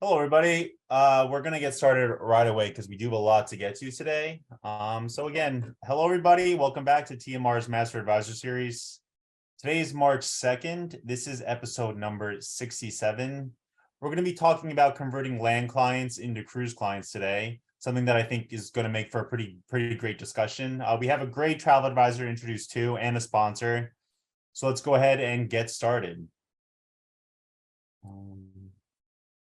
Hello, everybody. We're going to get started right away because we do have a lot to get to today. So again, hello, everybody. Welcome back to TMR's Master Advisor series. Today is March 2nd. This is episode number 67. We're going to be talking about converting land clients into cruise clients today, something that I think is going to make for a pretty great discussion. We have a great travel advisor introduced too and a sponsor. So let's go ahead and get started.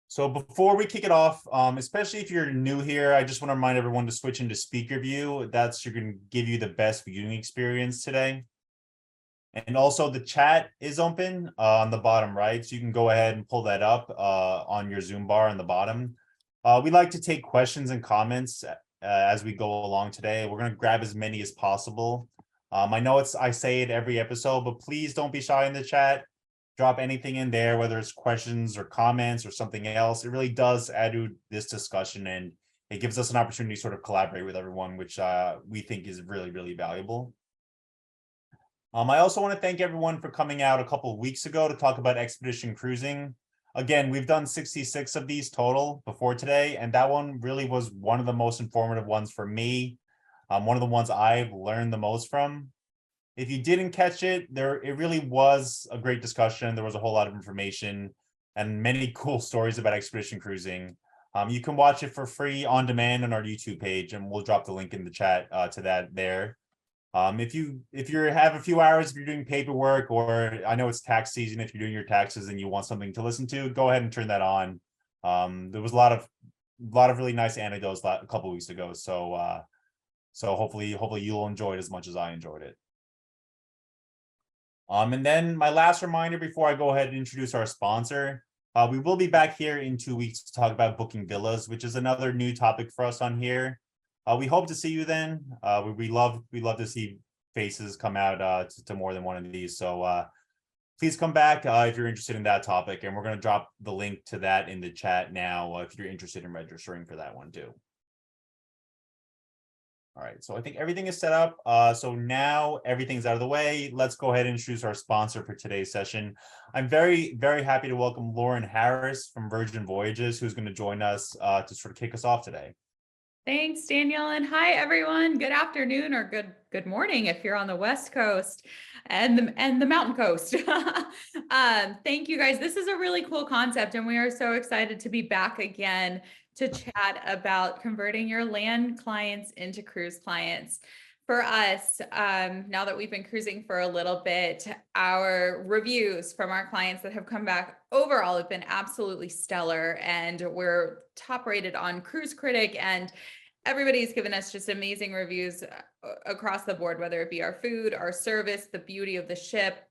So before we kick it off, especially if you're new here, I just want to remind everyone to switch into speaker view. That's going to give you the best viewing experience today. And also the chat is open on the bottom right. So you can go ahead and pull that up on your Zoom bar on the bottom. We like to take questions and comments as we go along today. We're going to grab as many as possible. I know I say it every episode, but please don't be shy in the chat. Drop anything in there, whether it's questions or comments or something else. It really does add to this discussion, and it gives us an opportunity to sort of collaborate with everyone, which we think is really valuable. I also want to thank everyone for coming out a couple of weeks ago to talk about expedition cruising. Again, we've done 66 of these total before today, and that one really was one of the most informative ones for me. One of the ones I've learned the most from. If you didn't catch it, it really was a great discussion. There was a whole lot of information and many cool stories about expedition cruising. You can watch it for free on demand on our YouTube page, and we'll drop the link in the chat to that there. If you have a few hours, if you're doing paperwork, or I know it's tax season, if you're doing your taxes and you want something to listen to, go ahead and turn that on. There was a lot of really nice anecdotes a couple of weeks ago, so hopefully you'll enjoy it as much as I enjoyed it. And then my last reminder before I go ahead and introduce our sponsor, we will be back here in 2 weeks to talk about booking villas, which is another new topic for us on here. We hope to see you then. We love to see faces come out to more than one of these. So please come back if you're interested in that topic, and we're going to drop the link to that in the chat now if you're interested in registering for that one too. All right, so I think everything is set up. So now everything's out of the way. Let's go ahead and introduce our sponsor for today's session. I'm very happy to welcome Lauren Harris from Virgin Voyages, who's going to join us to sort of kick us off today. Thanks, Daniel, and hi everyone. Good afternoon or good morning if you're on the West Coast and the Mountain Coast. Thank you guys. This is a really cool concept, and we are so excited to be back again to chat about converting your land clients into cruise clients. For us, now that we've been cruising for a little bit, our reviews from our clients that have come back overall have been absolutely stellar, and we're top rated on Cruise Critic, and everybody's given us just amazing reviews across the board, whether it be our food, our service, the beauty of the ship,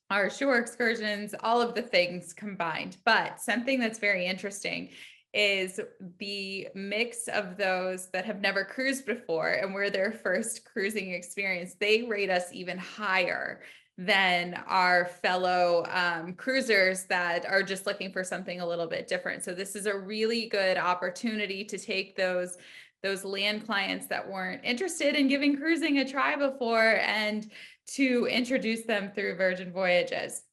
our shore excursions, all of the things combined. But something that's very interesting is the mix of those that have never cruised before and we're their first cruising experience. They rate us even higher than our fellow cruisers that are just looking for something a little bit different. So this is a really good opportunity to take those land clients that weren't interested in giving cruising a try before and to introduce them through Virgin Voyages.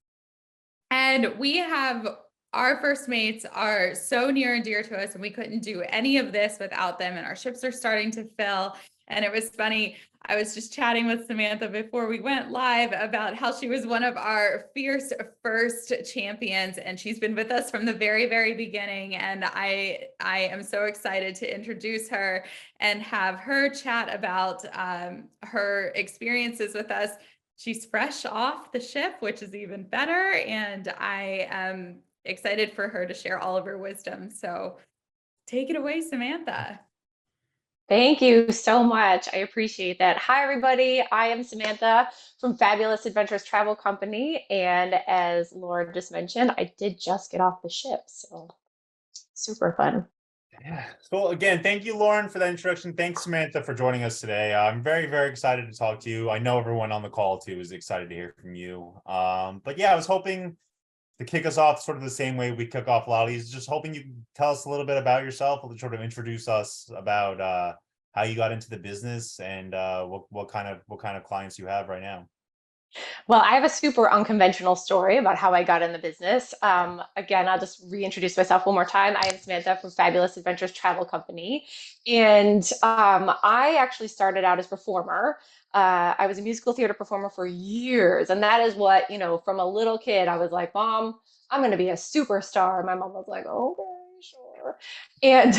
And we have our first mates are so near and dear to us, and we couldn't do any of this without them. And our ships are starting to fill. And it was funny. I was just chatting with Samantha before we went live about how she was one of our fierce first champions, and she's been with us from the very beginning. And I am so excited to introduce her and have her chat about her experiences with us. She's fresh off the ship, which is even better. And I am excited for her to share all of her wisdom. So take it away, Samantha. Thank you so much. I appreciate that. Hi, everybody. I am Samantha from Fabulous Adventures Travel Company. And as Laura just mentioned, I did just get off the ship. So super fun. Yeah. So again, thank you, Lauren, for that introduction. Thanks, Samantha, for joining us today. I'm very excited to talk to you. I know everyone on the call too is excited to hear from you. But yeah, I was hoping to kick us off sort of the same way we kick off a lot of these, just hoping you can tell us a little bit about yourself, or sort of introduce us about how you got into the business and what kind of clients you have right now. Well, I have a super unconventional story about how I got in the business. Again, I'll just reintroduce myself one more time. I am Samantha from Fabulous Adventures Travel Company. And I actually started out as a performer. I was a musical theater performer for years. And that is what, from a little kid, I was like, Mom, I'm going to be a superstar. My mom was like, okay, sure. And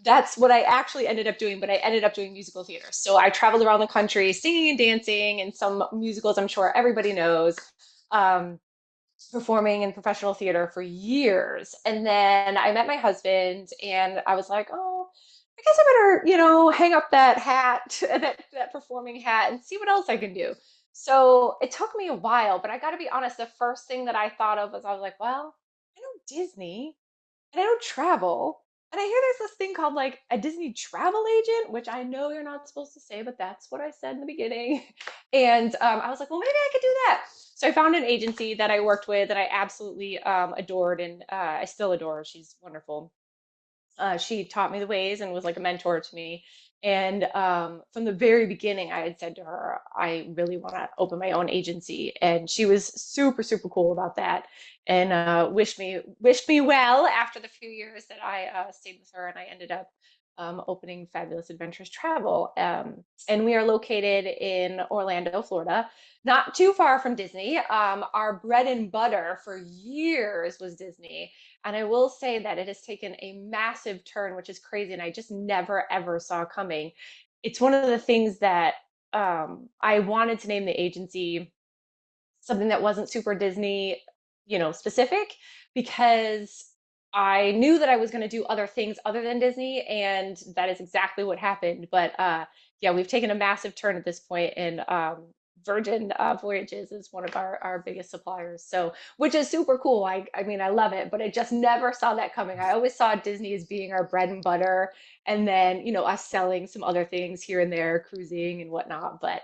that's what I actually ended up doing, but I ended up doing musical theater. So I traveled around the country singing and dancing in some musicals I'm sure everybody knows, um, performing in professional theater for years. And then I met my husband and I was like, oh, I guess I better, hang up that hat, that performing hat and see what else I can do. So it took me a while, but I got to be honest, the first thing that I thought of was I was like, well, I know Disney and I don't travel. And I hear there's this thing called like a Disney travel agent, which I know you're not supposed to say, but that's what I said in the beginning. And I was like, well, maybe I could do that. So I found an agency that I worked with that I absolutely adored, and I still adore her. She's wonderful. She taught me the ways and was like a mentor to me. And from the very beginning, I had said to her, I really want to open my own agency, and she was super, super cool about that, and wished me well after the few years that I stayed with her, and I ended up opening Fabulous Adventures Travel. And we are located in Orlando, Florida, not too far from Disney. Our bread and butter for years was Disney. And I will say that it has taken a massive turn, which is crazy. And I just never, ever saw coming. It's one of the things that I wanted to name the agency something that wasn't super Disney, specific, because I knew that I was going to do other things other than Disney, and that is exactly what happened. But yeah, we've taken a massive turn at this point, and Virgin Voyages is one of our biggest suppliers. So, which is super cool. I mean, I love it, but I just never saw that coming. I always saw Disney as being our bread and butter, and then us selling some other things here and there, cruising and whatnot. But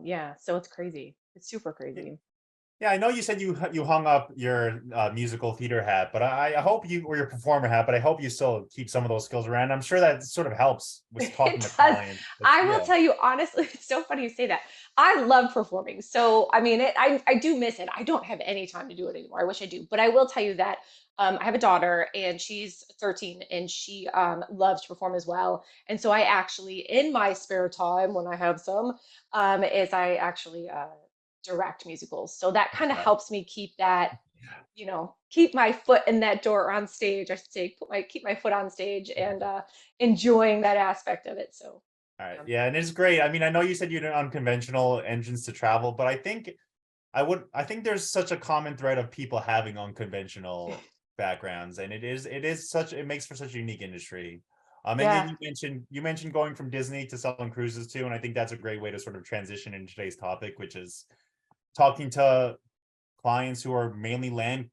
yeah, so it's crazy. It's super crazy. Yeah, I know you said you hung up your musical theater hat, but I hope you, or your performer hat, but I hope you still keep some of those skills around. I'm sure that sort of helps with talking It to does. clients. I will Yeah, tell you honestly, it's so funny you say that. I love performing. So, I mean, I do miss it. I don't have any time to do it anymore. I wish I do. But I will tell you that I have a daughter and she's 13 and she loves to perform as well. And so I actually, in my spare time when I have some, is I actually direct musicals. So that kind of okay. helps me keep that keep my foot in that door on stage. I should say, keep my foot on stage and enjoying that aspect of it. So, All right. um, Yeah, and it's great. I mean, I know you said you did unconventional engines to travel, but I think there's such a common thread of people having unconventional backgrounds, and it makes for such a unique industry. And then yeah, you mentioned going from Disney to selling cruises too, and I think that's a great way to sort of transition into today's topic, which is talking to clients who are mainly land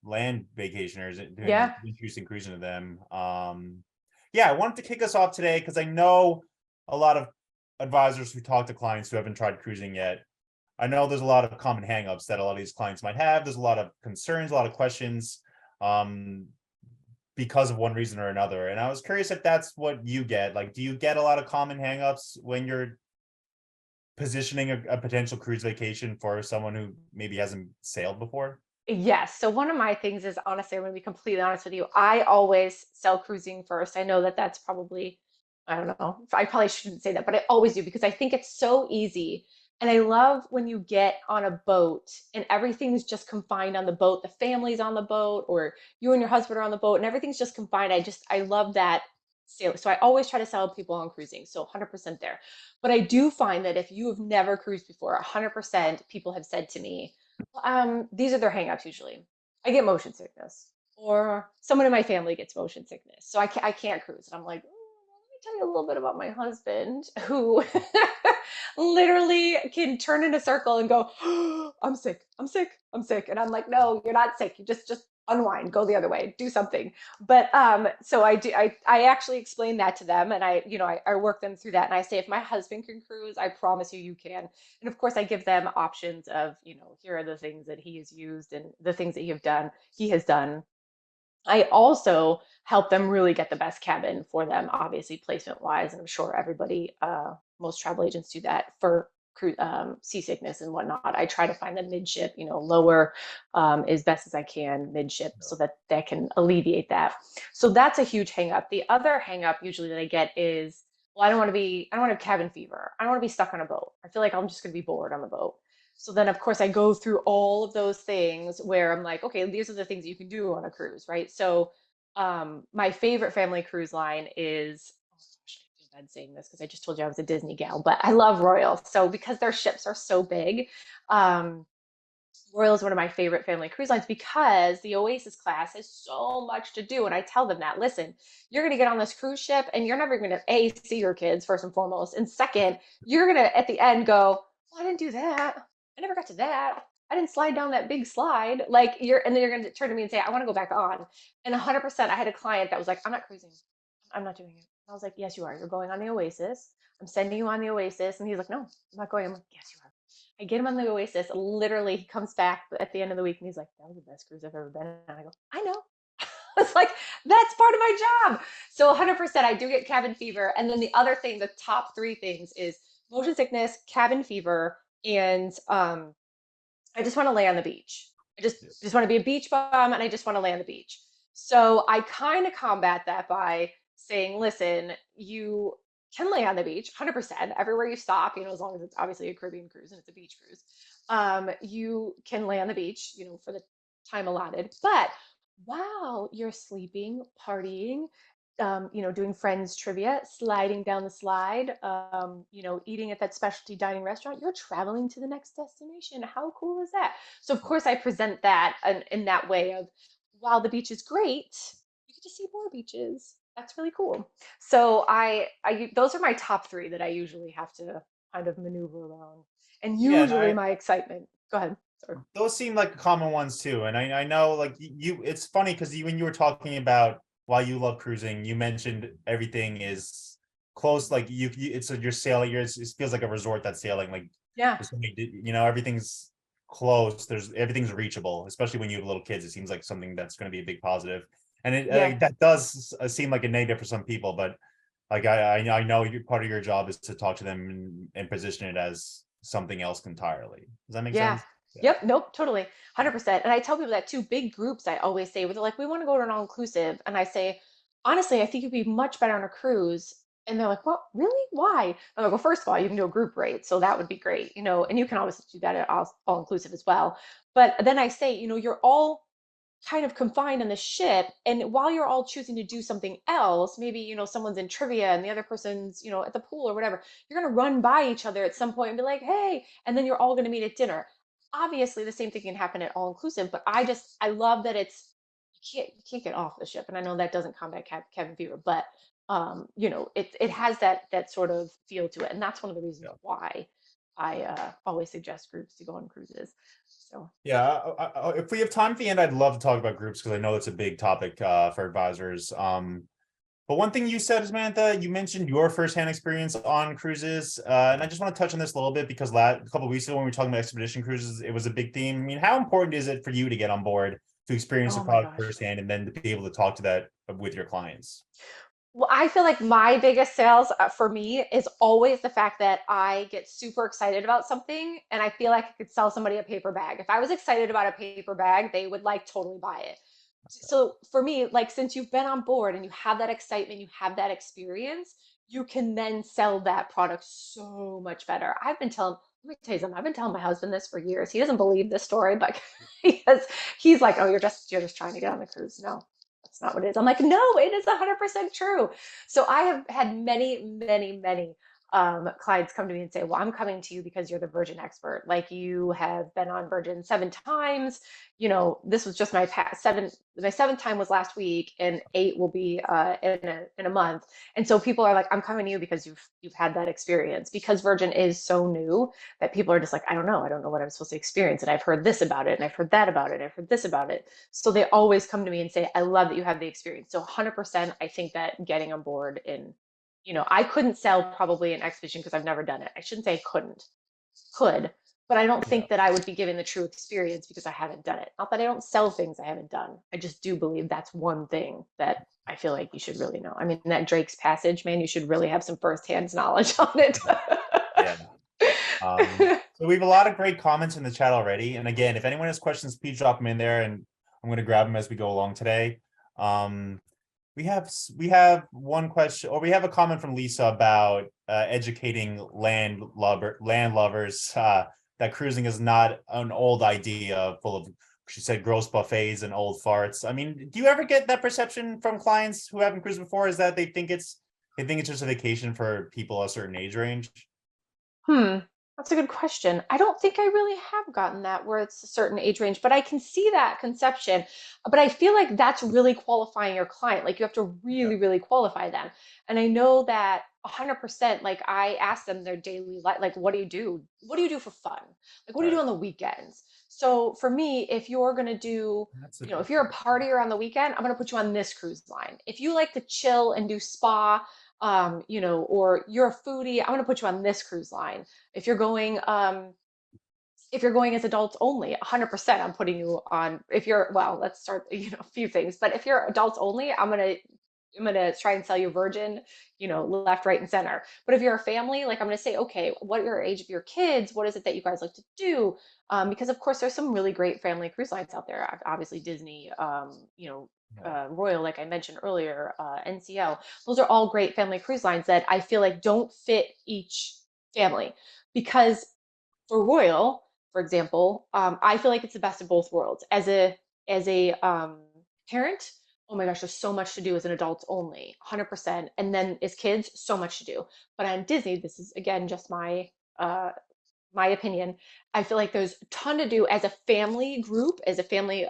vacationers and yeah, introducing cruising to them. Yeah, I wanted to kick us off today because I know a lot of advisors who talk to clients who haven't tried cruising yet. I know there's a lot of common hangups that a lot of these clients might have. There's a lot of concerns, a lot of questions, um, because of one reason or another. And I was curious if that's what you get. Like, do you get a lot of common hangups when you're positioning a potential cruise vacation for someone who maybe hasn't sailed before? yes. So one of my things is honestly, I'm going to be completely honest with you. I always sell cruising first. I know that that's probably, I don't know, I probably shouldn't say that, but I always do because I think it's so easy. And I love when you get on a boat and everything's just confined on the boat. The family's on the boat, or you and your husband are on the boat, and everything's just confined. I love that sale. So I always try to sell people on cruising. So 100% there. But I do find that if you have never cruised before, 100% people have said to me, these are their hangups usually. I get motion sickness, or someone in my family gets motion sickness, so I can't cruise. And I'm like, let me tell you a little bit about my husband, who literally can turn in a circle and go, oh, I'm sick, I'm sick, I'm sick, and I'm like, no, you're not sick. You just unwind, go the other way, do something. But so I actually explain that to them, and I work them through that, and I say, if my husband can cruise, I promise you can. And of course, I give them options of, here are the things that he has used and the things that he has done. I also help them really get the best cabin for them, obviously placement wise. And I'm sure everybody, most travel agents do that for seasickness and whatnot. I try to find the midship, lower as best as I can midship, so that can alleviate that. So that's a huge hang up. The other hang up usually that I get is, well, I don't want to have cabin fever. I don't want to be stuck on a boat. I feel like I'm just going to be bored on the boat. So then, of course, I go through all of those things where I'm like, okay, these are the things you can do on a cruise, right? So my favorite family cruise line is, oh gosh, I feel bad saying this because I just told you I was a Disney gal, but I love Royal. So because their ships are so big, Royal is one of my favorite family cruise lines because the Oasis class has so much to do. And I tell them that, listen, you're going to get on this cruise ship and you're never going to A, see your kids first and foremost. And second, you're going to at the end go, well, I didn't do that. I never got to that. I didn't slide down that big slide. And then you're going to turn to me and say, I want to go back on. And 100%, I had a client that was like, I'm not cruising. I'm not doing it. I was like, yes, you are. You're going on the Oasis. I'm sending you on the Oasis. And he's like, no, I'm not going. I'm like, yes, you are. I get him on the Oasis. Literally, he comes back at the end of the week and he's like, that was the best cruise I've ever been on. And I go, I know. It's like, that's part of my job. So 100%, I do get cabin fever. And then the other thing, the top three things is motion sickness, cabin fever, and I just want to lay on the beach. I just want to be a beach bum and I just want to lay on the beach. So I kind of combat that by saying, listen, you can lay on the beach 100% everywhere you stop, as long as it's obviously a Caribbean cruise and it's a beach cruise. You can lay on the beach, for the time allotted. But while you're sleeping, partying, doing friends trivia, sliding down the slide, eating at that specialty dining restaurant, you're traveling to the next destination. How cool is that? So of course I present that in that way of, while the beach is great, you get to see more beaches. That's really cool. So I those are my top three that I usually have to kind of maneuver around. And Yeah, and usually my excitement. Go ahead. Sorry. those seem like common ones too. And I know like it's funny because when you were talking about why you love cruising, you mentioned everything is close. Like it's you're sailing. It feels like a resort that's sailing. Like Yeah. there's so many, everything's close. Everything's reachable, especially when you have little kids. It seems like something that's going to be a big positive. And Yeah. that does seem like a negative for some people, but like I know part of your job is to talk to them and position it as something else entirely. Does that make Yeah. sense? Yeah. Yep. Nope. Totally. 100%. And I tell people that too. Big groups, I always say, where they're like, we want to go to an all-inclusive. And I say, honestly, I think you'd be much better on a cruise. And they're like, well, really? Why? I'm like, well, first of all, you can do a group rate. So that would be great, and you can always do that at all-inclusive as well. But then I say, you're all kind of confined on the ship, and while you're all choosing to do something else, maybe someone's in trivia and the other person's at the pool or whatever, you're going to run by each other at some point and be like, hey, and then you're all going to meet at dinner. Obviously the same thing can happen at all inclusive, but I love that you can't get off the ship. And I know that doesn't combat cabin fever, but it has that sort of feel to it, and that's one of the reasons why I always suggest groups to go on cruises. So Yeah, if we have time at the end, I'd love to talk about groups because I know it's a big topic for advisors. But one thing you said, Samantha, you mentioned your firsthand experience on cruises, and I just want to touch on this a little bit because a couple of weeks ago when we were talking about expedition cruises, it was a big theme. I mean, how important is it for you to get on board to experience the oh my product gosh. firsthand and then to be able to talk to that with your clients? Well, I feel like my biggest sales for me is always the fact that I get super excited about something and I feel like I could sell somebody a paper bag. If I was excited about a paper bag, they would totally buy it. So for me, since you've been on board and you have that excitement, you have that experience, you can then sell that product so much better. Let me tell you something. I've been telling my husband this for years. He doesn't believe this story, but he's like, oh, you're just trying to get on the cruise. No, that's not what it is. I'm like, no, it is 100% true. So I have had many, many, many clients come to me and say, well, I'm coming to you because you're the Virgin expert. Like, you have been on Virgin 7 times. This was just my seventh time was last week, and 8 will be in a month. And so people are like, I'm coming to you because you've had that experience, because Virgin is so new that people are just like, I don't know what I'm supposed to experience. And I've heard this about it, and I've heard that about it, and I've heard this about it. So they always come to me and say, I love that you have the experience. So 100%, I think that getting on board I couldn't sell probably an expedition because I've never done it. I shouldn't say I could, but I don't think that I would be giving the true experience because I haven't done it. Not that I don't sell things I haven't done. I just do believe that's one thing that I feel like you should really know. I mean, that Drake's Passage, man, you should really have some firsthand knowledge on it. Yeah. So we have a lot of great comments in the chat already. And again, if anyone has questions, please drop them in there and I'm going to grab them as we go along today. We have one question, or we have a comment from Lisa about educating land lovers that cruising is not an old idea full of, she said, gross buffets and old farts. I mean, do you ever get that perception from clients who haven't cruised before? Is that they think it's just a vacation for people a certain age range? That's a good question. I don't think I really have gotten that where it's a certain age range, but I can see that conception. But I feel like that's really qualifying your client. Like you have to really, really qualify them. And I know that 100%, like I ask them their daily life, like, what do you do? What do you do for fun? Like, what do you do on the weekends? So for me, if you're going to do, if you're a partier on the weekend, I'm going to put you on this cruise line. If you like to chill and do spa, or you're a foodie, I'm going to put you on this cruise line. If you're going as adults only, 100%, I'm putting you on. If you're, well, let's start, a few things. But if you're adults only, I'm gonna try and sell you Virgin, left, right, and center. But if you're a family, like I'm gonna say, okay, what your age of your kids? What is it that you guys like to do? Because of course, there's some really great family cruise lines out there. Obviously, Disney, Royal, like I mentioned earlier, NCL. Those are all great family cruise lines that I feel like don't fit each family because for Royal, for example, I feel like it's the best of both worlds. As a parent, oh my gosh, there's so much to do as an adults only, 100%. And then as kids, so much to do. But on Disney, this is again just my opinion. I feel like there's a ton to do as a family group, as a family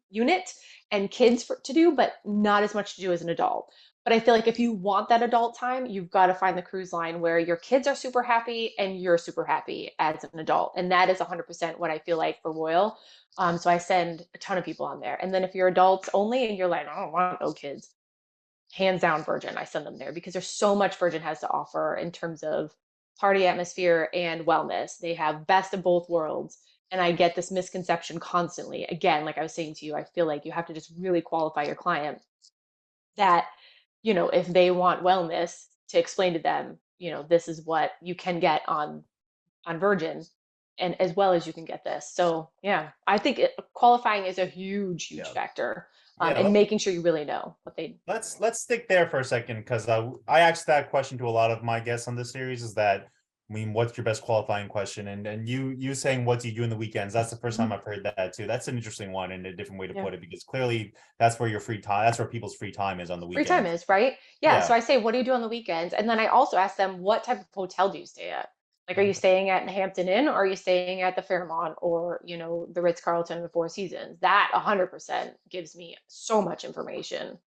unit, and to do, but not as much to do as an adult. But I feel like if you want that adult time, you've got to find the cruise line where your kids are super happy and you're super happy as an adult. And that is 100% what I feel like for Royal. So I send a ton of people on there. And then if you're adults only and you're like, I don't want no kids, hands down Virgin, I send them there because there's so much Virgin has to offer in terms of party atmosphere and wellness. They have best of both worlds. And I get this misconception constantly. Again, like I was saying to you, I feel like you have to just really qualify your client that, if they want wellness, to explain to them, this is what you can get on Virgin and as well as you can get this. So yeah, I think qualifying is a huge factor. And making sure you really know what they. Let's stick there for a second because I asked that question to a lot of my guests on this series. Is that, I mean, what's your best qualifying question? And you saying what do you do in the weekends? That's the first time I've heard that too. That's an interesting one and a different way to put it because clearly that's where your free time. That's where people's free time is on the weekends. Free time is right. Yeah. So I say, what do you do on the weekends? And then I also ask them, what type of hotel do you stay at? Like, are you staying at the Hampton Inn or are you staying at the Fairmont or, the Ritz-Carlton, the Four Seasons? That 100% gives me so much information.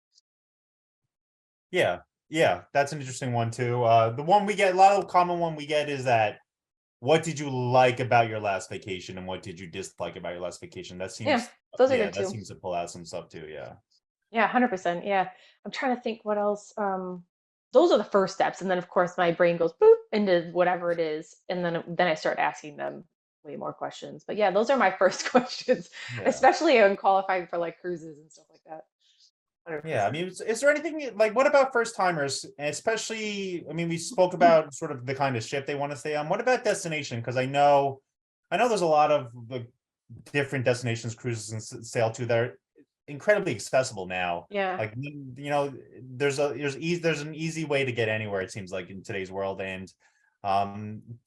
Yeah. That's an interesting one too. The one we get, a lot of the common one we get is that, what did you like about your last vacation and what did you dislike about your last vacation? That seems, those are good too. That seems to pull out some stuff too. Yeah. Yeah, 100%. Yeah. I'm trying to think what else. Those are the first steps. And then of course my brain goes boop into whatever it is. And then I start asking them way more questions. But yeah, those are my first questions, especially on qualifying for like cruises and stuff like that. 100%. Yeah, I mean, is there anything like, what about first timers, especially, I mean, we spoke about sort of the kind of ship they want to stay on. What about destination? Because I know there's a lot of the different destinations cruises and sail to that are incredibly accessible now. Yeah. Like, there's an easy way to get anywhere, it seems like, in today's world. And are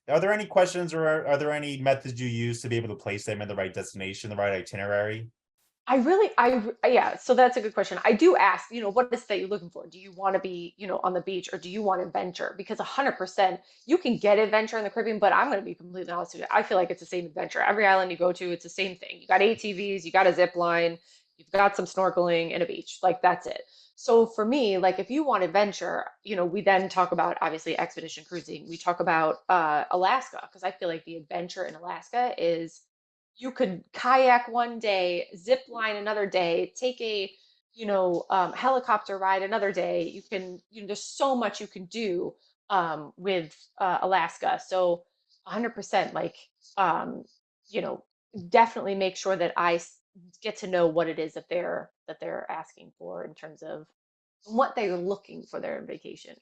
there any questions or are there any methods you use to be able to place them in the right destination, the right itinerary? Yeah, so that's a good question. I do ask, what is it that you're looking for? Do you want to be, on the beach or do you want adventure? Because 100% you can get adventure in the Caribbean, but I'm going to be completely honest with you. I feel like it's the same adventure. Every island you go to, it's the same thing. You got ATVs, you got a zip line, you've got some snorkeling and a beach. Like that's it. So for me, like if you want adventure, we then talk about obviously expedition cruising. We talk about Alaska because I feel like the adventure in Alaska is you could kayak one day, zip line another day, take a helicopter ride another day. You can, there's so much you can do with Alaska. So 100% like definitely make sure that I get to know what it is that they're asking for in terms of what they're looking for their vacation.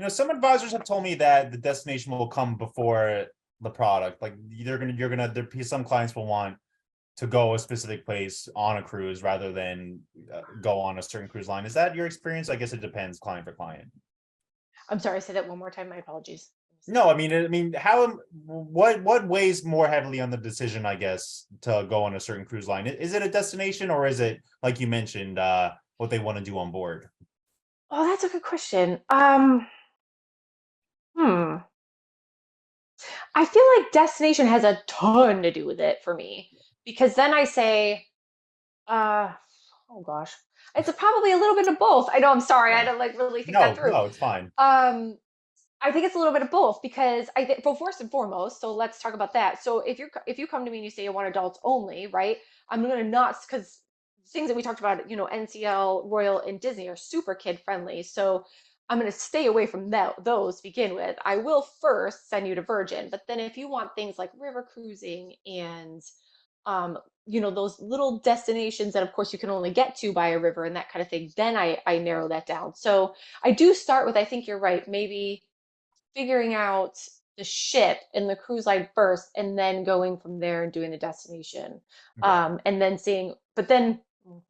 Some advisors have told me that the destination will come before the product. Like some clients will want to go a specific place on a cruise rather than go on a certain cruise line. Is that your experience? I guess it depends client for client. I'm sorry, say that one more time. My apologies. No, what weighs more heavily on the decision, I guess, to go on a certain cruise line? Is it a destination, or is it, like you mentioned, what they want to do on board? Oh, that's a good question. Hmm. I feel like destination has a ton to do with it for me, because then I say, uh, oh gosh, it's probably a little bit of both. I know, I'm sorry, I Yeah. had to like really think that No, through. no, it's fine. I think it's a little bit of both, because I think, well, first and foremost, so let's talk about that. So if you come to me and you say you want adults only, right? I'm gonna not, because things that we talked about, NCL, Royal, and Disney are super kid friendly. So I'm gonna stay away from those to begin with. I will first send you to Virgin, but then if you want things like river cruising and um, those little destinations that of course you can only get to by a river and that kind of thing, then I narrow that down. So I do start with, I think you're right, maybe figuring out the ship and the cruise line first, and then going from there and doing the destination. Yeah. And then seeing, but then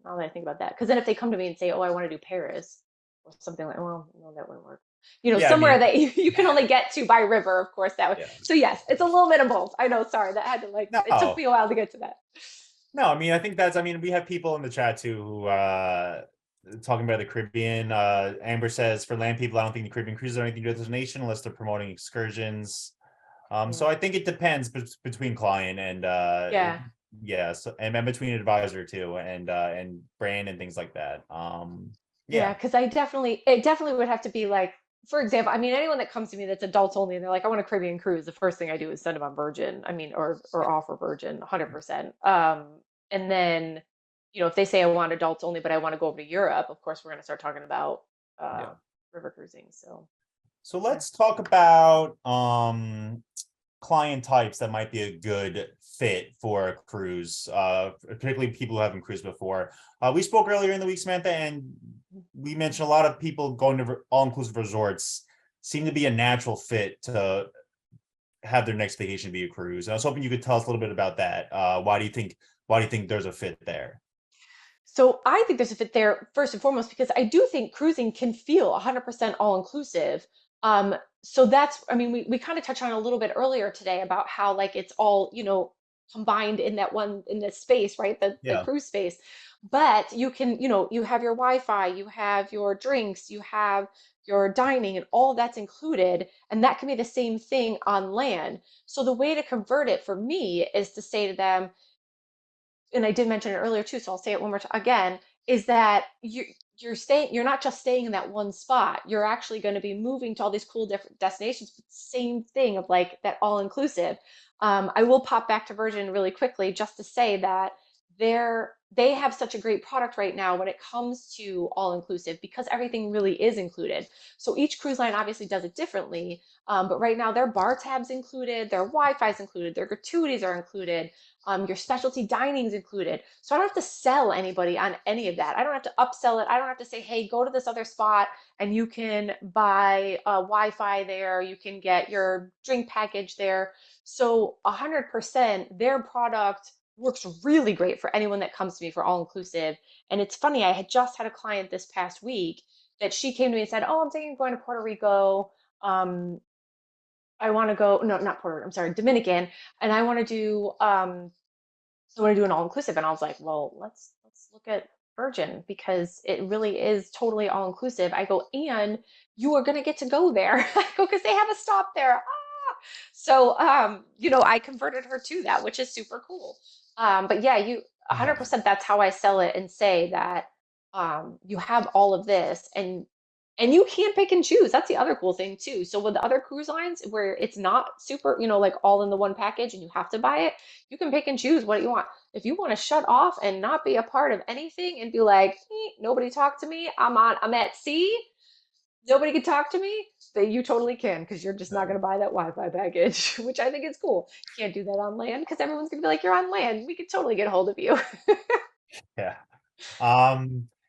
now that I think about that, because then if they come to me and say, oh, I want to do Paris or something like, well, no, that wouldn't work. Yeah, Somewhere that you can only get to by river, of course, that would. yeah. So yes, it's a little bit of both. I know, sorry, that had to it took No, me a while to get to that. no, I think we have people in the chat too who talking about the Caribbean. Amber says, for land people, I don't think the Caribbean cruises are anything to do with destination unless they're promoting excursions. So I think it depends between client and Yeah. yeah, so and between advisor too and brand and things like that. Yeah, Yeah. because it definitely would have to be like, for example, anyone that comes to me that's adults only and they're like, I want a Caribbean cruise, the first thing I do is send them on Virgin. Or offer Virgin 100%. And then, if they say I want adults only, but I want to go over to Europe, of course, we're going to start talking about Yeah. river cruising. So, So yeah. let's talk about client types that might be a good fit for a cruise, particularly people who haven't cruised before. We spoke earlier in the week, Samantha, and we mentioned a lot of people going to all-inclusive resorts seem to be a natural fit to have their next vacation be a cruise. And I was hoping you could tell us a little bit about that. Why do you think there's a fit there? So I think there's a fit there first and foremost because I do think cruising can feel 100% all inclusive. So that's, we kind of touched on it a little bit earlier today about how like it's all, combined in in this space, right? The Yeah. cruise space. But you can, you have your Wi-Fi, you have your drinks, you have your dining, and all that's included. And that can be the same thing on land. So the way to convert it for me is to say to them, and I did mention it earlier too, so I'll say it one more time again, is that you're not just staying in that one spot. You're actually going to be moving to all these cool different destinations, but same thing of like that all inclusive. I will pop back to Virgin really quickly just to say that they have such a great product right now when it comes to all inclusive because everything really is included. So each cruise line obviously does it differently, but right now their bar tabs included, their Wi-Fi is included, their gratuities are included. Your specialty dining is included. So I don't have to sell anybody on any of that. I don't have to upsell it. I don't have to say, hey, go to this other spot and you can buy Wi-Fi there. You can get your drink package there. So 100% their product works really great for anyone that comes to me for all inclusive. And it's funny, I had just had a client this past week that she came to me and said, oh, I'm thinking of going to Puerto Rico. I want to go, no, not Puerto Rico, I'm sorry, Dominican. And I want to do an all inclusive. And I was like, well, let's look at Virgin because it really is totally all inclusive. I go, and you are gonna get to go there. I go, because they have a stop there. So I converted her to that, which is super cool. But yeah, you Yeah. 100% that's how I sell it and say that you have all of this and you can pick and choose. That's the other cool thing too. So with the other cruise lines where it's not super, like all in the one package and you have to buy it, you can pick and choose what you want. If you want to shut off and not be a part of anything and be like, nobody talk to me, I'm at sea, nobody can talk to me, then you totally can because you're just not going to buy that Wi-Fi package, which I think is cool. You can't do that on land because everyone's going to be like, you're on land. We could totally get a hold of you. Yeah.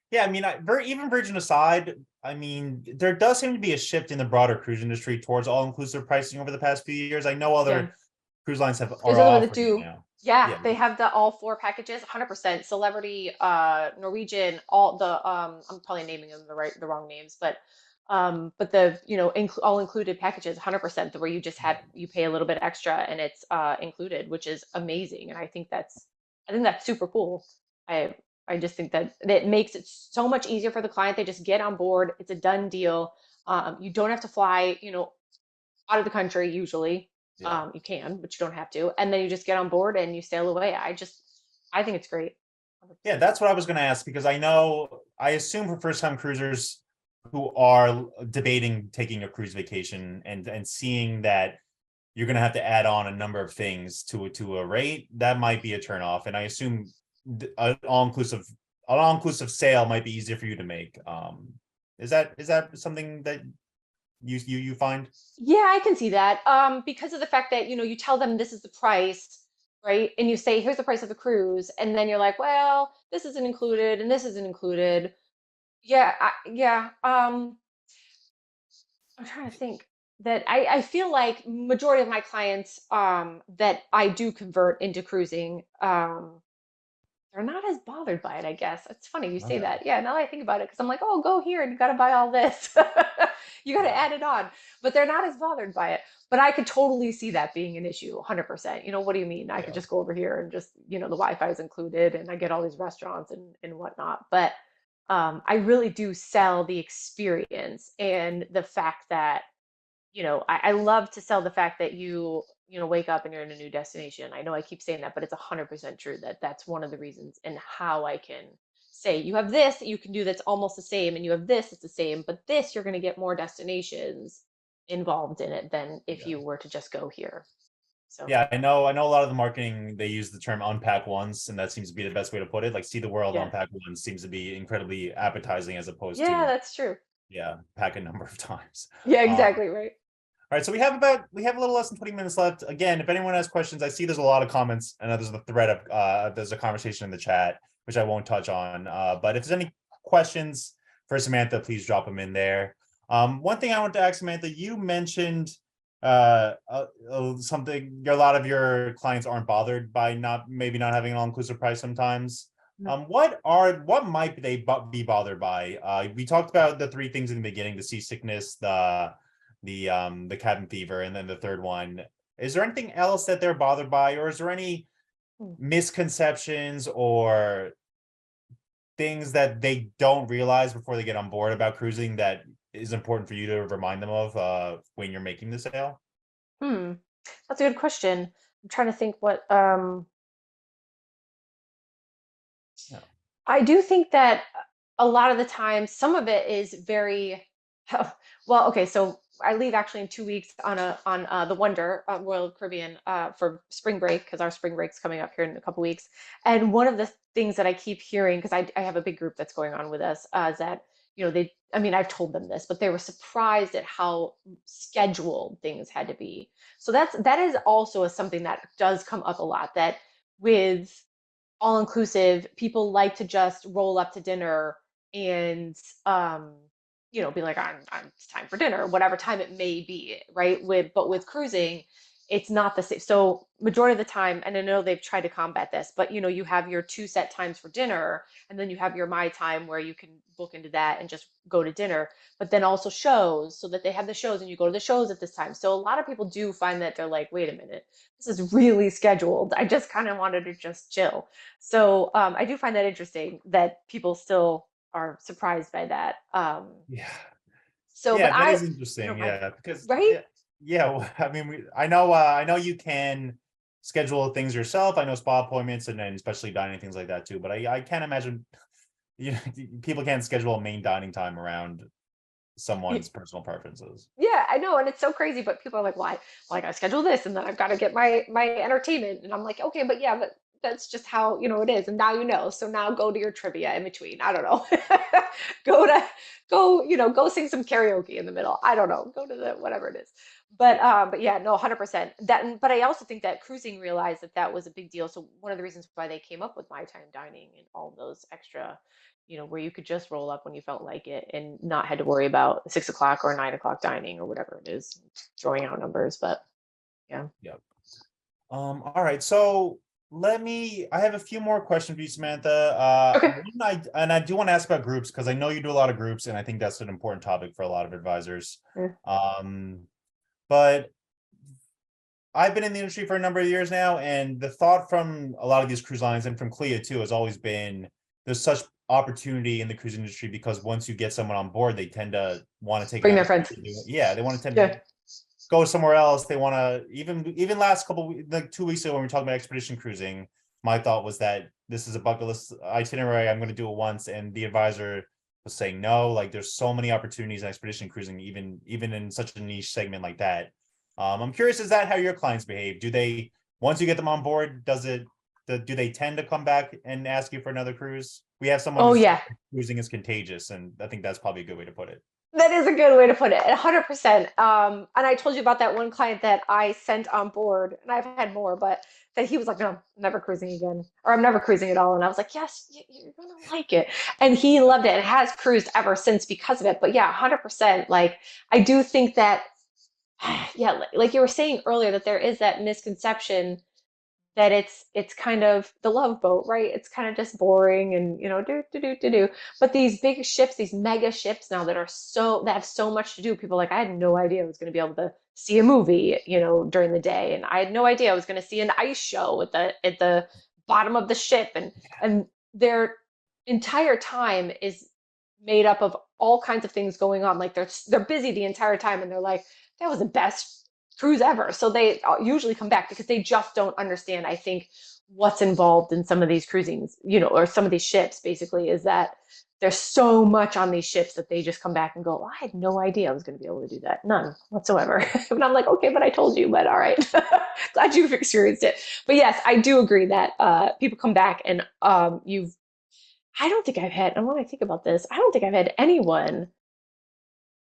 Yeah, even Virgin aside, I mean, there does seem to be a shift in the broader cruise industry towards all-inclusive pricing over the past few years. I know Yeah. other cruise lines There's are other ones that offering it do. now. Yeah, Yeah, they have the all four packages, 100%. Celebrity, Norwegian, all the I'm probably naming them the wrong names, but the all included packages, 100%, where you pay a little bit extra and it's included, which is amazing, and I think that's super cool. I I just think that makes it so much easier for the client. They just get on board. It's a done deal. You don't have to fly, out of the country usually. yeah. You can, but you don't have to. And then you just get on board and you sail away. I think it's great. Yeah, that's what I was going to ask, because I assume for first-time cruisers who are debating taking a cruise vacation and seeing that you're going to have to add on a number of things to a rate, that might be a turnoff. And I assume an all-inclusive sale might be easier for you to make. Is that something that you find? Yeah, I can see that. Because of the fact that, you tell them this is the price, right? And you say, here's the price of the cruise. And then you're like, well, this isn't included and this isn't included. Yeah, yeah. I'm trying to think that I feel like majority of my clients that I do convert into cruising, they're not as bothered by it, I guess. It's funny you say Okay. that. Yeah, now that I think about it, because I'm like, oh, go here and you got to buy all this. You got to Yeah. add it on. But they're not as bothered by it. But I could totally see that being an issue, 100%. What do you mean? I could Yeah. just go over here and just, the Wi-Fi is included and I get all these restaurants and whatnot. But I really do sell the experience and the fact that I love to sell the fact that wake up and you're in a new destination. I know I keep saying that, but it's 100% true that that's one of the reasons and how I can say you have this that you can do that's almost the same, and you have this that's the same, but this you're going to get more destinations involved in it than if Yeah. you were to just go here. So Yeah, I know a lot of the marketing, they use the term unpack once, and that seems to be the best way to put it. Like, see the world, yeah, unpack once seems to be incredibly appetizing as opposed yeah, to, that's true. yeah, pack a number of times. Yeah, All exactly right. right, so we have a little less than 20 minutes left. Again, if anyone has questions, I see there's a lot of comments, and there's a thread of there's a conversation in the chat, which I won't touch on. But if there's any questions for Samantha, please drop them in there. One thing I want to ask Samantha, you mentioned something, a lot of your clients aren't bothered by maybe not having an all-inclusive price sometimes. What might they be bothered by? We talked about the three things in the beginning: the seasickness, the cabin fever, and then the third one. Is there anything else that they're bothered by, or is there any misconceptions or things that they don't realize before they get on board about cruising that is important for you to remind them of when you're making the sale? Hmm. That's a good question. I'm trying to think what Yeah. I do think that a lot of the time, some of it is very well. Okay, so I leave actually in 2 weeks on the Wonder Royal Caribbean for spring break, because our spring break's coming up here in a couple weeks. And one of the things that I keep hearing, because I have a big group that's going on with us, is that I mean, I've told them this, but they were surprised at how scheduled things had to be. So that is also something that does come up a lot. That with all inclusive, people like to just roll up to dinner and be like, it's time for dinner, whatever time it may be, right? But with cruising, it's not the same. So majority of the time, and I know they've tried to combat this, but you have your two set times for dinner, and then you have your my time where you can book into that and just go to dinner, but then also shows, so that they have the shows and you go to the shows at this time. So a lot of people do find that they're like, wait a minute, this is really scheduled. I just kind of wanted to just chill. So I do find that interesting that people still are surprised by that. Yeah. So, but Yeah, that I is interesting. go ahead. Yeah, because Right? well, I mean, I know you can schedule things yourself. I know spa appointments and then especially dining, things like that too. But I can't imagine people can't schedule a main dining time around someone's personal preferences. Yeah, I know, and it's so crazy. But people are like, "Why? Well, I got to schedule this, and then I've got to get my entertainment." And I'm like, "Okay, but yeah, but that's just how it is." And now you know. So now go to your trivia in between. I don't know. go to go sing some karaoke in the middle. I don't know. Go to the whatever it is. But yeah, no, 100%. But I also think that cruising realized that that was a big deal. So one of the reasons why they came up with my time dining and all those extra where you could just roll up when you felt like it and not had to worry about 6 o'clock or 9 o'clock dining or whatever it is, throwing out numbers. But yeah. Yep. All right. So I have a few more questions for you, Samantha. Okay. I do want to ask about groups because I know you do a lot of groups, and I think that's an important topic for a lot of advisors. Yeah. But I've been in the industry for a number of years now, and the thought from a lot of these cruise lines and from CLIA too has always been there's such opportunity in the cruise industry because once you get someone on board, they tend to want to take Bring their another friends. Yeah, they want to tend Yeah. to go somewhere else. They want to even last like 2 weeks ago when we were talking about expedition cruising, my thought was that this is a bucket list itinerary. I'm going to do it once, and the advisor was saying no. Like there's so many opportunities in expedition cruising, even in such a niche segment like that. I'm curious, is that how your clients behave? Do they, once you get them on board, do they tend to come back and ask you for another cruise? We have someone Oh, who's yeah. cruising is contagious, and I think that's probably a good way to put it. That is a good way to put it, 100%. And I told you about that one client that I sent on board, and I've had more, but that he was like, no, I'm never cruising again, or I'm never cruising at all. And I was like, yes, you're going to like it. And he loved it and has cruised ever since because of it. But yeah, 100%. Like, I do think that, yeah, like you were saying earlier, that there is that misconception that it's kind of the Love Boat, right? It's kind of just boring and do. But these big ships, these mega ships now that have so much to do. People are like, I had no idea I was going to be able to see a movie, during the day, and I had no idea I was going to see an ice show at the bottom of the ship, and their entire time is made up of all kinds of things going on. Like they're busy the entire time, and they're like, that was the best cruise ever. So they usually come back because they just don't understand, I think, what's involved in some of these cruisings, or some of these ships. Basically, is that there's so much on these ships that they just come back and go, I had no idea I was going to be able to do that. None whatsoever. And I'm like, okay, but I told you. But all right. Glad you've experienced it. But yes, I do agree that people come back, and I don't think I've had, and when I think about this, I don't think I've had anyone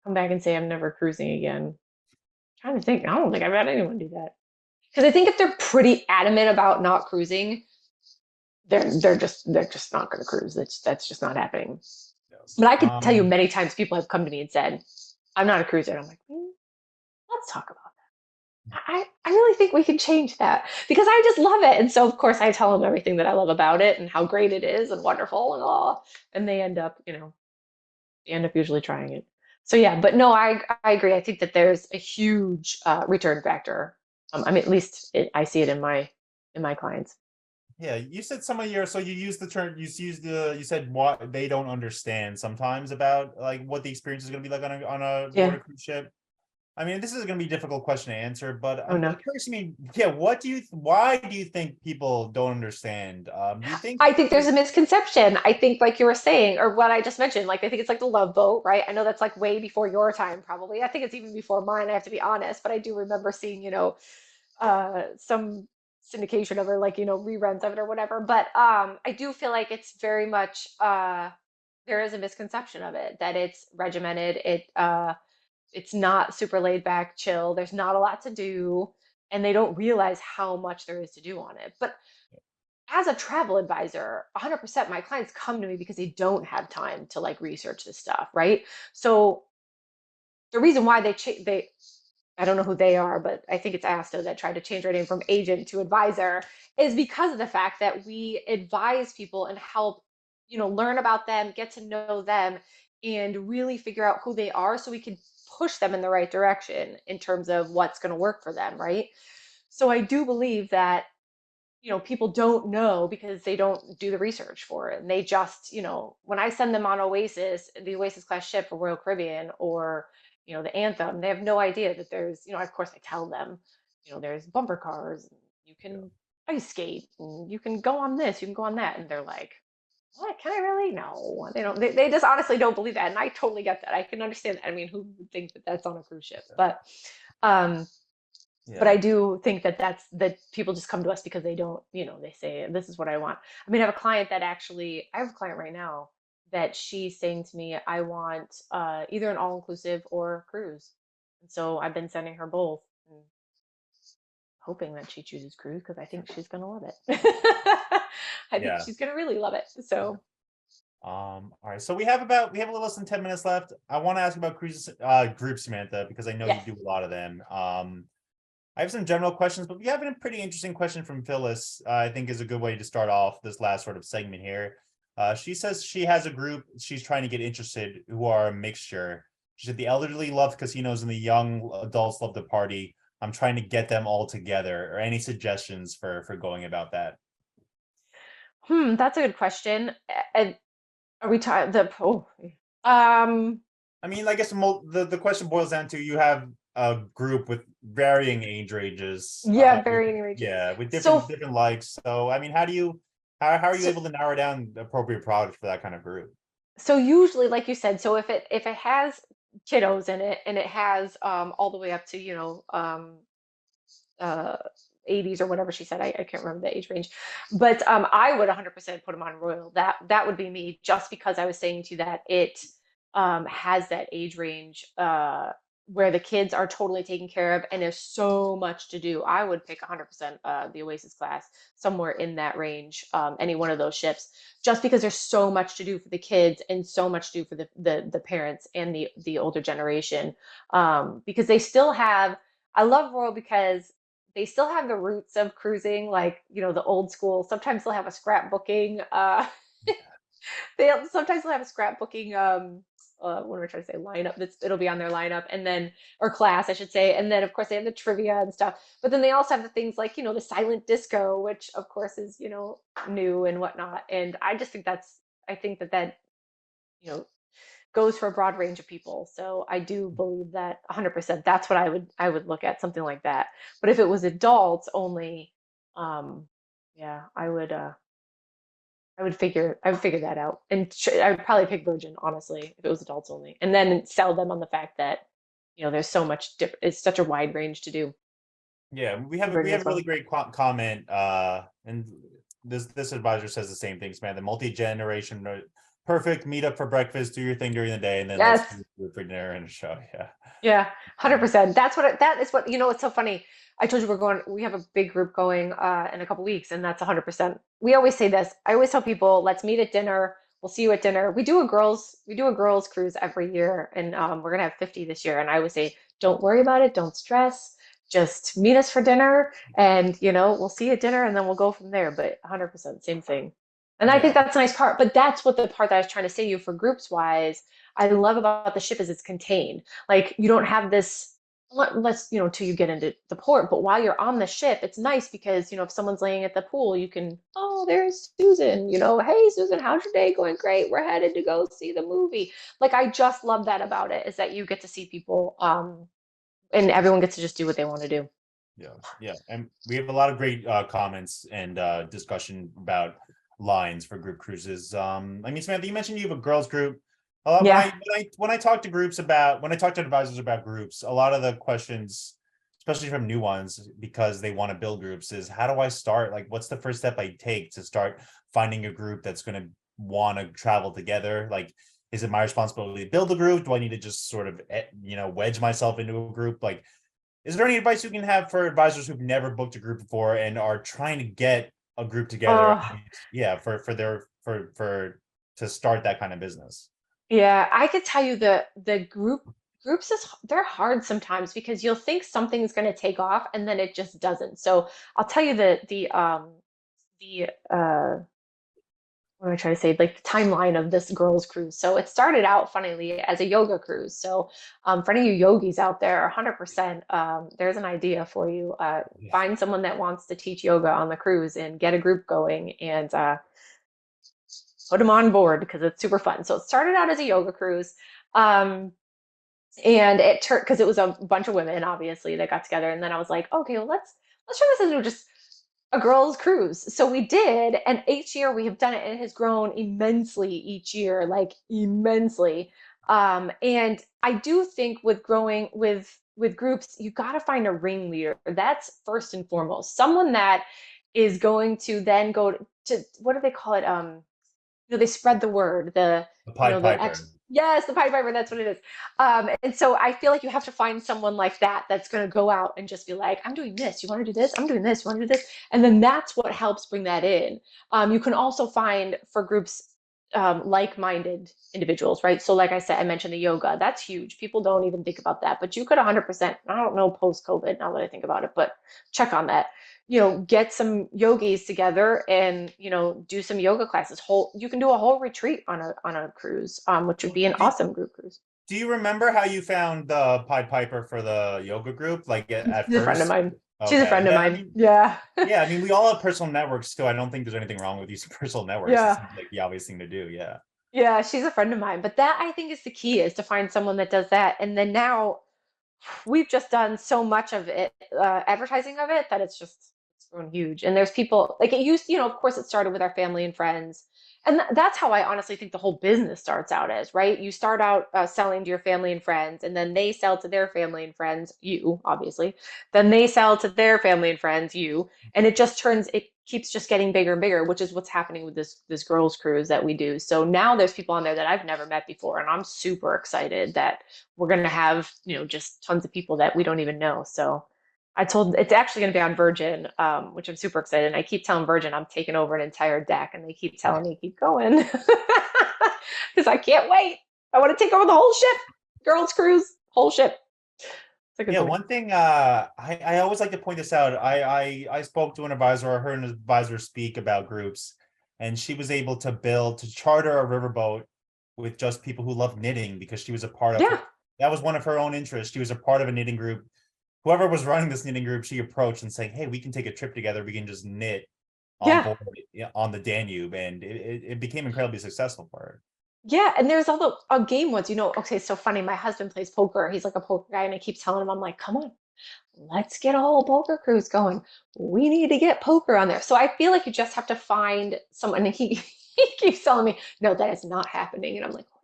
come back and say I'm never cruising again. Trying to think. I don't think I've had anyone do that. Because I think if they're pretty adamant about not cruising, they're just not going to cruise. That's just not happening. Yes. But I could tell you many times people have come to me and said, I'm not a cruiser. And I'm like, let's talk about that. I really think we can change that because I just love it. And so of course I tell them everything that I love about it and how great it is and wonderful and all. And they end up usually trying it. So yeah, but no, I agree. I think that there's a huge return factor. I mean, at least I see it in my clients. Yeah, you said so you used the term, you said what they don't understand sometimes about like what the experience is going to be like on a Yeah. water cruise ship. I mean, this is going to be a difficult question to answer, but Oh, no. I'm curious. I mean, yeah, why do you think people don't understand? Do you think? I think there's a misconception. I think, like you were saying, or what I just mentioned, like I think it's like the Love Boat, right? I know that's like way before your time, probably. I think it's even before mine. I have to be honest, but I do remember seeing, some syndication of it, like reruns of it or whatever. But I do feel like it's very much there is a misconception of it that it's regimented. It's not super laid back, chill. There's not a lot to do, and they don't realize how much there is to do on it. But as a travel advisor, 100% my clients come to me because they don't have time to like research this stuff, right? So the reason why they I don't know who they are, but I think it's Asta that tried to change her name from agent to advisor, is because of the fact that we advise people and help, learn about them, get to know them, and really figure out who they are so we can push them in the right direction in terms of what's going to work for them, right? So I do believe that people don't know because they don't do the research for it. And they just, when I send them on the Oasis class ship for Royal Caribbean or, the Anthem, they have no idea that there's, of course I tell them, there's bumper cars, and you can ice skate, and you can go on this, you can go on that. And they're like, what, can I really? No, they don't, they just honestly don't believe that. And I totally get that. I can understand that. I mean, who would think that that's on a cruise ship? But, but I do think that people just come to us because they don't, they say, this is what I want. I mean, I have a client right now that she's saying to me, I want either an all-inclusive or cruise. And so I've been sending her both and hoping that she chooses cruise because I think she's going to love it. I think she's going to really love it. So All right, so we have a little less than 10 minutes left. I want to ask about cruises, groups, Samantha, because I know Yes. you do a lot of them. I have some general questions, but we have a pretty interesting question from Phyllis. I think is a good way to start off this last sort of segment here. She says she has a group she's trying to get interested who are a mixture. She said the elderly love casinos and the young adults love the party. I'm trying to get them all together. Or any suggestions for going about that? That's a good question. And are we talking um I mean, I guess the question boils down to you have a group with varying age ranges. yeah, varying ranges. Yeah, with So different likes. So, I mean, how are you so able to narrow down the appropriate product for that kind of group? so usually, like you said, so if it has kiddos in it and it has all the way up to, uh 80s or whatever she said, I can't remember the age range, but I would 100% put them on Royal. That would be me, just because I was saying to you that it has that age range where the kids are totally taken care of and there's so much to do. I would pick 100% the Oasis class, somewhere in that range, any one of those ships, just because there's so much to do for the kids and so much to do for the parents and the older generation, because they still have. I love Royal because they still have the roots of cruising, like, the old school. Sometimes they'll have a scrapbooking. Sometimes they'll have a scrapbooking. What am I trying to say? Lineup. It'll be on their lineup, and then, or class, I should say. And then, of course, they have the trivia and stuff. But then they also have the things like, the silent disco, which of course is, new and whatnot. And I just think I think that you know goes for a broad range of people. So I do believe that 100%. That's what I would look at, something like that. But if it was adults only, yeah, I would figure that out, and I would probably pick Virgin, honestly, if it was adults only, and then sell them on the fact that there's so much different. It's such a wide range to do Yeah, for we Virgin have as a really well. great comment. And this advisor says the same things, man. The multi-generation, perfect meetup for breakfast, do your thing during the day, and then let's Yes. do it for dinner and a show. Yeah. Yeah, Um, 100%. That is what, it's so funny. I told you we have a big group going in a couple weeks, and that's 100%. We always say this. I always tell people, let's meet at dinner. We'll see you at dinner. We do a girls cruise every year, and we're gonna have 50 this year. And I always say, don't worry about it, don't stress. Just meet us for dinner, and we'll see you at dinner, and then we'll go from there. But 100%, same thing. And I think yeah. that's a nice part. But that's what the part that I was trying to say to you for groups wise, I love about the ship is it's contained. Like, you don't have this, let's, till you get into the port. But while you're on the ship, it's nice because, if someone's laying at the pool, you can, oh, there's Susan, hey, Susan, how's your day going? Great. We're headed to go see the movie. Like, I just love that about it, is that you get to see people, and everyone gets to just do what they want to do. Yeah, yeah, and we have a lot of great comments and discussion about lines for group cruises. I mean, Samantha, you mentioned you have a girls group. A lot Yeah. when I talk to advisors about groups, a lot of the questions, especially from new ones, because they want to build groups, is how do I start? Like, what's the first step I take to start finding a group that's going to want to travel together? Like, is it my responsibility to build a group? Do I need to just sort of wedge myself into a group? Like, is there any advice you can have for advisors who've never booked a group before and are trying to get a group together? Oh, Yeah, for to start that kind of business. yeah, I could tell you the groups they're hard sometimes, because you'll think something's going to take off and then it just doesn't. So I'll tell you the what am I trying to say? Like, the timeline of this girls' cruise. So it started out, funnily, as a yoga cruise. So for any of you yogis out there, 100%, there's an idea for you. Yeah. Find someone that wants to teach yoga on the cruise and get a group going, and put them on board, because it's super fun. So it started out as a yoga cruise. Um, and it turned, because it was a bunch of women, obviously, that got together. And then I was like, okay, well, let's turn this into just a girls' cruise. So we did, and each year we have done it, and it has grown immensely each year, like immensely. And I do think with growing with groups, you got to find a ringleader. That's first and foremost. Someone that is going to then go to, what do they call it? They spread the word. The Pied Piper. Yes, the Pied Piper. That's what it is. And so I feel like you have to find someone like that that's going to go out and just be like, I'm doing this. You want to do this? I'm doing this. You want to do this? And then that's what helps bring that in. You can also find, for groups, like-minded individuals, right? So like I said, I mentioned the yoga. That's huge. People don't even think about that, but you could 100%, I don't know post-COVID now that I think about it, but check on that. Get some yogis together and, do some yoga classes. You can do a whole retreat on a cruise, which would be an awesome group cruise. Do you remember how you found the Pied Piper for the yoga group? Like at She's a friend of first? mine. She's a Okay. friend of Yeah, I mine. mean, Yeah. yeah, I mean, we all have personal networks too. I don't think there's anything wrong with using personal networks. It Yeah. seems like the obvious thing to do. Yeah. Yeah, she's a friend of mine. But that I think is the key, is to find someone that does that. And then now we've just done so much of it, advertising of it, that it's grown huge. And there's people like it used, of course it started with our family and friends. And that's how I honestly think the whole business starts out as, right? You start out selling to your family and friends, and then they sell to their family and friends, you obviously, then they sell to their family and friends, you, and it keeps just getting bigger and bigger, which is what's happening with this girls cruise that we do. So now there's people on there that I've never met before, and I'm super excited that we're going to have, just tons of people that we don't even know. So it's actually going to be on Virgin, which I'm super excited. And I keep telling Virgin I'm taking over an entire deck, and they keep telling me keep going because I can't wait. I want to take over the whole ship, girls cruise, whole ship. It's like Yeah, one thing I always like to point this out. I spoke to an advisor, or heard an advisor speak about groups, and she was able to charter a riverboat with just people who love knitting, because she was a part of Yeah. that was one of her own interests. She was a part of a knitting group. Whoever was running this knitting group, she approached and saying, "Hey, we can take a trip together. We can just knit on Yeah. board on the Danube," and it became incredibly successful for her. Yeah, and there's all the game ones, okay, so funny. My husband plays poker. He's like a poker guy, and I keep telling him, I'm like, come on, let's get a whole poker cruise going. We need to get poker on there. So I feel like you just have to find someone. And he he keeps telling me, no, that is not happening. And I'm like, oh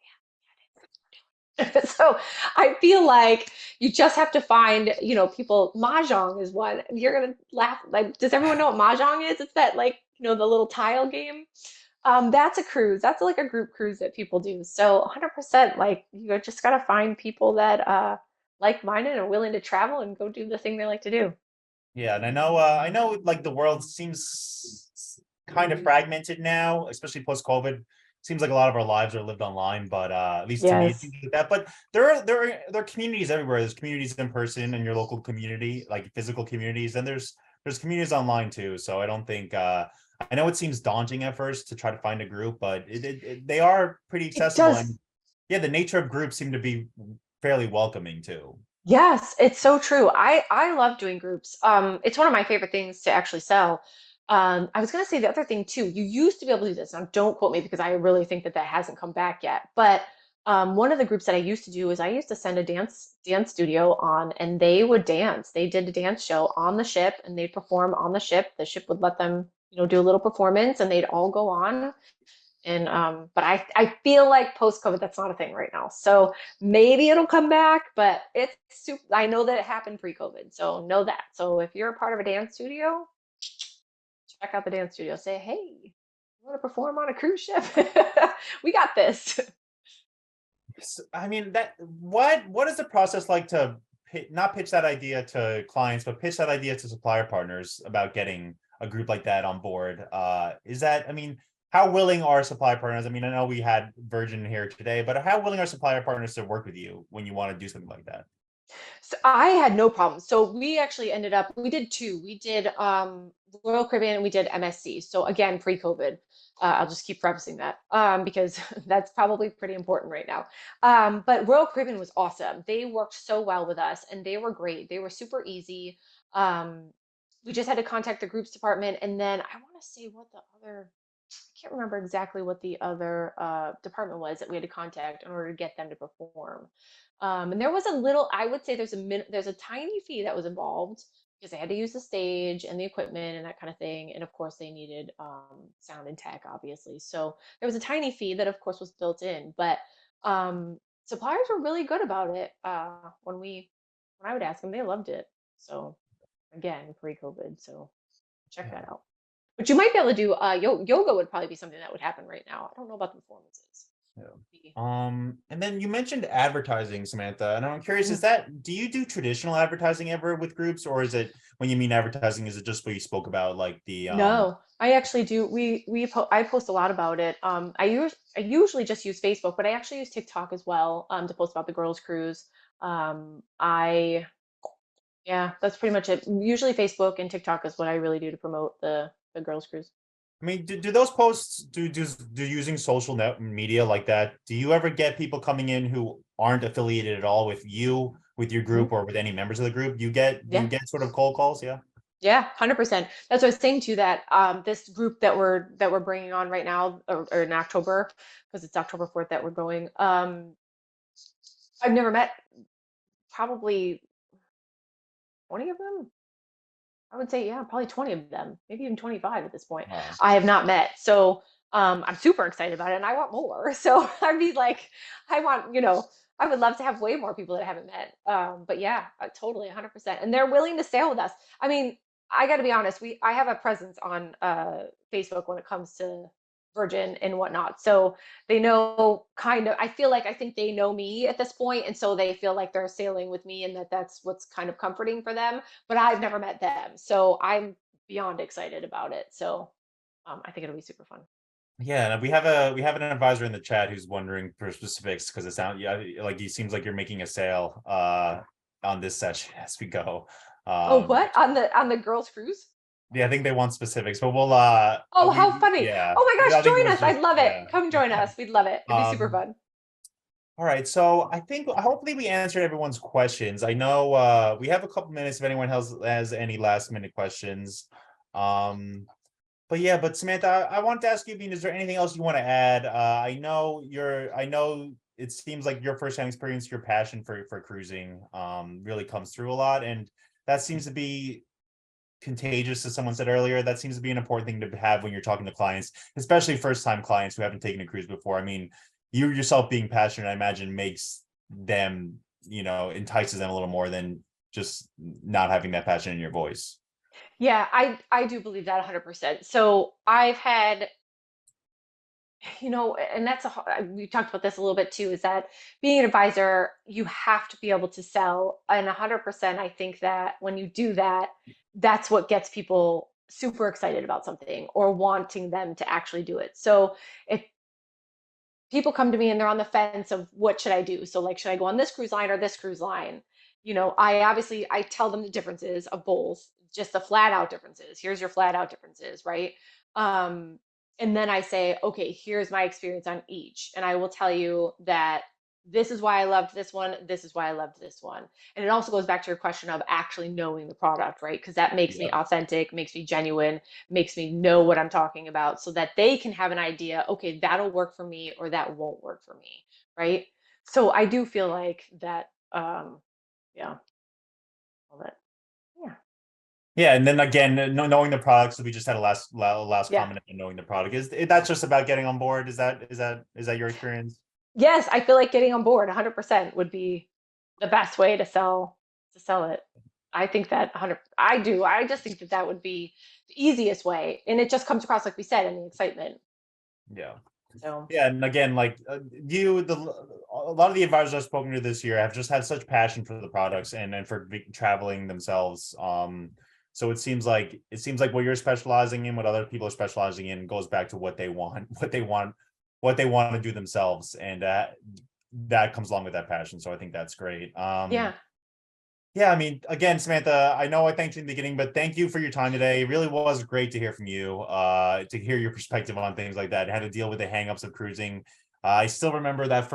yeah. So I feel like you just have to find, people. Mahjong is one. You're gonna laugh. Like, does everyone know what Mahjong is? It's that, like, the little tile game. That's a cruise. That's like a group cruise that people do. So 100%, like, you just gotta find people that like-minded and willing to travel and go do the thing they like to do. Yeah, and I know like the world seems kind of fragmented now, especially post-COVID. Seems like a lot of our lives are lived online, but at least to me it Yes. seems like that. But there are communities everywhere. There's communities in person in your local community, like physical communities, and there's communities online too. So I don't think I know it seems daunting at first to try to find a group, but they are pretty It accessible, does. and yeah, the nature of groups seem to be fairly welcoming too. Yes, it's so true. I love doing groups. It's one of my favorite things to actually sell. I was going to say the other thing too. You used to be able to do this. Now, don't quote me because I really think that hasn't come back yet. But one of the groups that I used to do is I used to send a dance studio on, and they would dance. They did a dance show on the ship, and they'd perform on the ship. The ship would let them, do a little performance, and they'd all go on. And but I feel like post COVID that's not a thing right now. So maybe it'll come back, but it's super, I know that it happened pre-COVID, so know that. So if you're a part of a dance studio, check out the dance studio. Say, hey, you want to perform on a cruise ship? We got this. I mean, what is the process like to not pitch that idea to clients, but pitch that idea to supplier partners about getting a group like that on board? Is that, I mean, how willing are supplier partners? I mean, I know we had Virgin here today, but how willing are supplier partners to work with you when you want to do something like that? So I had no problem. So we actually ended up, we did two. We did Royal Caribbean and we did MSC. So again, pre-COVID. I'll just keep prefacing that because that's probably pretty important right now. But Royal Caribbean was awesome. They worked so well with us, and they were great. They were super easy. We just had to contact the groups department, and then I want to say what the other, I can't remember exactly what the other department was that we had to contact in order to get them to perform. And there was a little, I would say there's a tiny fee that was involved because they had to use the stage and the equipment and that kind of thing. And of course, they needed sound and tech, obviously. So there was a tiny fee that, of course, was built in. But suppliers were really good about it when I would ask them, they loved it. So again, pre-COVID. So check Yeah. that out. But you might be able to do yoga would probably be something that would happen right now. I don't know about the performances. And then you mentioned advertising, Samantha, and I'm curious, do you do traditional advertising ever with groups, or is it, when you mean advertising, is it just what you spoke about, like the No, I actually do. I post a lot about it. I usually just use Facebook, but I actually use TikTok as well, to post about the girls' cruise. I Yeah, that's pretty much it. Usually Facebook and TikTok is what I really do to promote the girls' cruise. I mean, do those posts do using social net media like that? Do you ever get people coming in who aren't affiliated at all with you, with your Mhm. group, or with any members of the group? Do you Yeah. get sort of cold calls? Yeah. Yeah, 100%. That's what I was saying too, that this group that we're bringing on right now, or in October, because it's October 4th that we're going. I've never met probably 20 of them. I would say, yeah, probably 20 of them, maybe even 25 at this point. Wow. I have not met. So I'm super excited about it and I want more. So I mean, like, I want, I would love to have way more people that I haven't met. But yeah, totally 100%. And they're willing to sail with us. I mean, I got to be honest, I have a presence on Facebook when it comes to Virgin and whatnot. So they know, I think they know me at this point, and so they feel like they're sailing with me, and that's what's kind of comforting for them. But I've never met them, so I'm beyond excited about it. So I think it'll be super fun. Yeah, and we have an advisor in the chat who's wondering for specifics, because it sounds, yeah, like he seems like you're making a sale on this session as we go. Oh, what, on the girls' cruise? Yeah, I think they want specifics, but we'll Oh, how funny! yeah. Oh my I gosh, think it join was us! I'd just, love it. yeah. Come join us. We'd love it. It'd be super Um, fun. all right, so I think hopefully we answered everyone's questions. I know we have a couple minutes if anyone else has any last minute questions. But yeah, but Samantha, I wanted to ask you, is there anything else you want to add? I know it seems like your first-hand experience, your passion for cruising really comes through a lot, and that seems to be contagious. As someone said earlier, that seems to be an important thing to have when you're talking to clients, especially first-time clients who haven't taken a cruise before. I mean, you yourself being passionate, I imagine, makes them, entices them a little more than just not having that passion in your voice. Yeah, I do believe that 100%. So I've had, and we talked about this a little bit too, is that being an advisor, you have to be able to sell. And 100%, I think that when you do that, that's what gets people super excited about something or wanting them to actually do it. So if people come to me and they're on the fence of what should I do, so like, should I go on this cruise line or this cruise line? I tell them the differences of both, just the flat out differences. Here's your flat out differences, right? um and then I say, okay, here's my experience on each, and I will tell you that this is why I loved this one, this is why I loved this one. And it also goes back to your question of actually knowing the product, right? Because that makes me Yeah. authentic, makes me genuine, makes me know what I'm talking about, so that they can have an idea, okay, that'll work for me or that won't work for me, right? So I do feel like that, yeah, all that, yeah, Yeah, and then again, knowing the product. So we just had a last yeah. comment on knowing the product. That's just about getting on board? Is that your experience? Yes, I feel like getting on board 100% would be the best way to sell it. I think that 100, I do. I just think that that would be the easiest way, and it just comes across, like we said, in the excitement. Yeah. So Yeah, and again, like a lot of the advisors I've spoken to this year have just had such passion for the products and for traveling themselves. So it seems like what you're specializing in, what other people are specializing in, goes back to what they want, what they want to do themselves, and that comes along with that passion. So I think that's great. yeah, Yeah, I mean, again, Samantha, I know I thanked you in the beginning, but thank you for your time today. It really was great to hear from you, to hear your perspective on things like that, how to deal with the hangups of cruising. I still remember that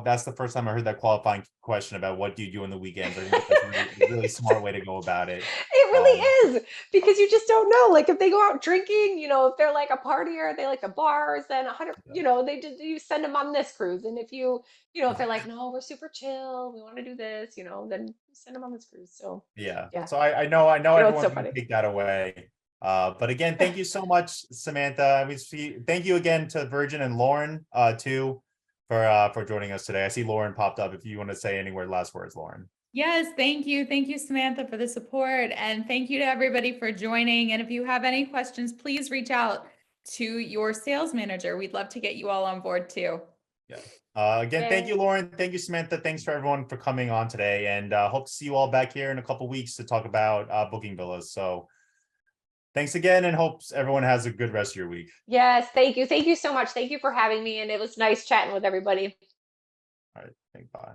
that's the first time I heard that qualifying question about what do you do on the weekends. I think that's a really smart way to go about it. it really Um, is, because you just don't know. Like, if they go out drinking, if they're like a partier, they like the bars, then 100, you send them on this cruise. And if they're like, no, we're super chill, we want to do this, then you send them on this cruise. So yeah. yeah, So I know it's everyone's so gonna funny. take that away. But again, thank you so much, Samantha. Thank you again to Virgin and Lauren, too, for joining us today. I see Lauren popped up. If you want to say any last words, Lauren. Yes, thank you. Thank you, Samantha, for the support. And thank you to everybody for joining. And if you have any questions, please reach out to your sales manager. We'd love to get you all on board too. Again, thank you, Lauren. Thank you, Samantha. Thanks for everyone for coming on today, and hope to see you all back here in a couple weeks to talk about booking villas. So thanks again, and hope everyone has a good rest of your week. Yes, thank you. Thank you so much. Thank you for having me, and it was nice chatting with everybody. All right, bye.